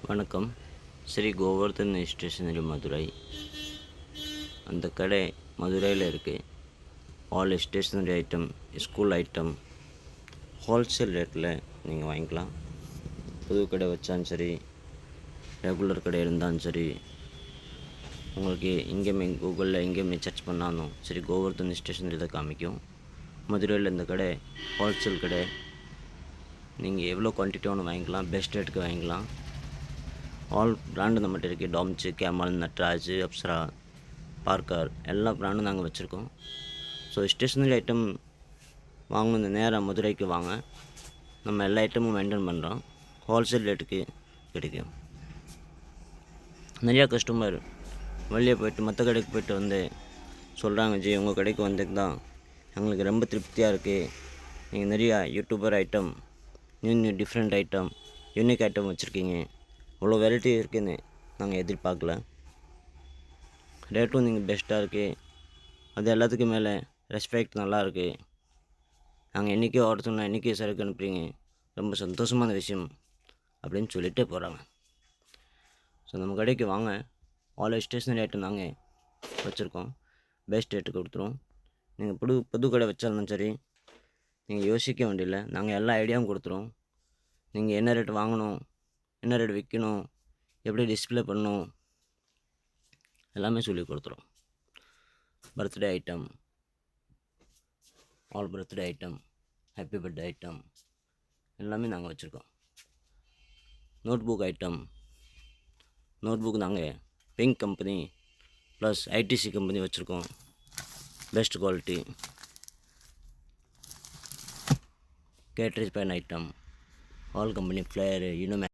வணக்கம். ஸ்ரீ கோவர்தன் ஸ்டேஷனரி மதுரை. அந்த கடை மதுரையில் இருக்குது. All stationery item, school item wholesale ரேட்டில் நீங்கள் வாங்கிக்கலாம். புது கடை வச்சாலும் சரி, ரெகுலர் கடை இருந்தாலும் சரி, உங்களுக்கு எங்கேயுமே கூகுளில் எங்கேயுமே சர்ச் பண்ணாலும் சரி கோவர்தன் ஸ்டேஷனரி தான் காமிக்கும். மதுரையில் இந்த கடை ஹோல்சேல் கடை. நீங்கள் எவ்வளோ குவான்டிட்டி ஒன்று வாங்கிக்கலாம், பெஸ்ட் ரேட்டுக்கு வாங்கிக்கலாம். ஆல் பிராண்டு நம்மகிட்ட இருக்குது. டாம்ச்சு, கேமல், நட்ராஜ், அப்சரா, பார்க்கர் எல்லா பிராண்டும் நாங்கள் வச்சுருக்கோம். ஸோ ஸ்டேஷ்னரி ஐட்டம் வாங்கணும் நேராக மதுரைக்கு வாங்க. நம்ம எல்லா ஐட்டமும் மெயின்டைன் பண்ணுறோம். ஹோல்சேல் ரேட்டுக்கு கிடைக்கும். நிறையா கஸ்டமர் வெளியே போய்ட்டு மற்ற கடைக்கு போய்ட்டு வந்து சொல்கிறாங்க, ஜி உங்கள் கடைக்கு வந்தது தான் எங்களுக்கு ரொம்ப திருப்தியாக இருக்குது. நீங்கள் நிறையா YouTuber item, new different item, unique item வச்சுருக்கீங்க. இவ்வளோ வெரைட்டி இருக்குதுன்னு நாங்கள் எதிர்பார்க்கல. ரேட்டும் நீங்கள் பெஸ்ட்டாக இருக்குது. அது எல்லாத்துக்கும் மேலே ரெஸ்பெக்ட் நல்லா இருக்குது. நாங்கள் என்றைக்கே ஆர்டர் சொன்னால் என்றைக்கே சரக்கு அனுப்புறீங்க, ரொம்ப சந்தோஷமான விஷயம் அப்படின்னு சொல்லிகிட்டே போகிறாங்க. ஸோ நம்ம கடைக்கு வாங்க. ஆல் ஸ்டேஷ்னரி ஐட்டம் நாங்கள் வச்சுருக்கோம். பெஸ்ட் ரேட்டு கொடுத்துருவோம். நீங்கள் புது கடை வச்சாலும் சரி, நீங்கள் யோசிக்க வேண்டியதில்லை. நாங்கள் எல்லா ஐடியாவும் கொடுத்துருவோம். நீங்கள் என்ன ரேட் வாங்கணும், என்ன ரேட் விற்கணும், எப்படி டிஸ்பிளே பண்ணணும் எல்லாமே சொல்லி கொடுத்துரும். Birthday item, all birthday item, happy birthday item எல்லாமே நாங்கள் வச்சுருக்கோம். நோட் புக் நாங்கள் pink company plus ITC company வச்சுருக்கோம். Best quality. Godrej pen item, all company, Flair, you know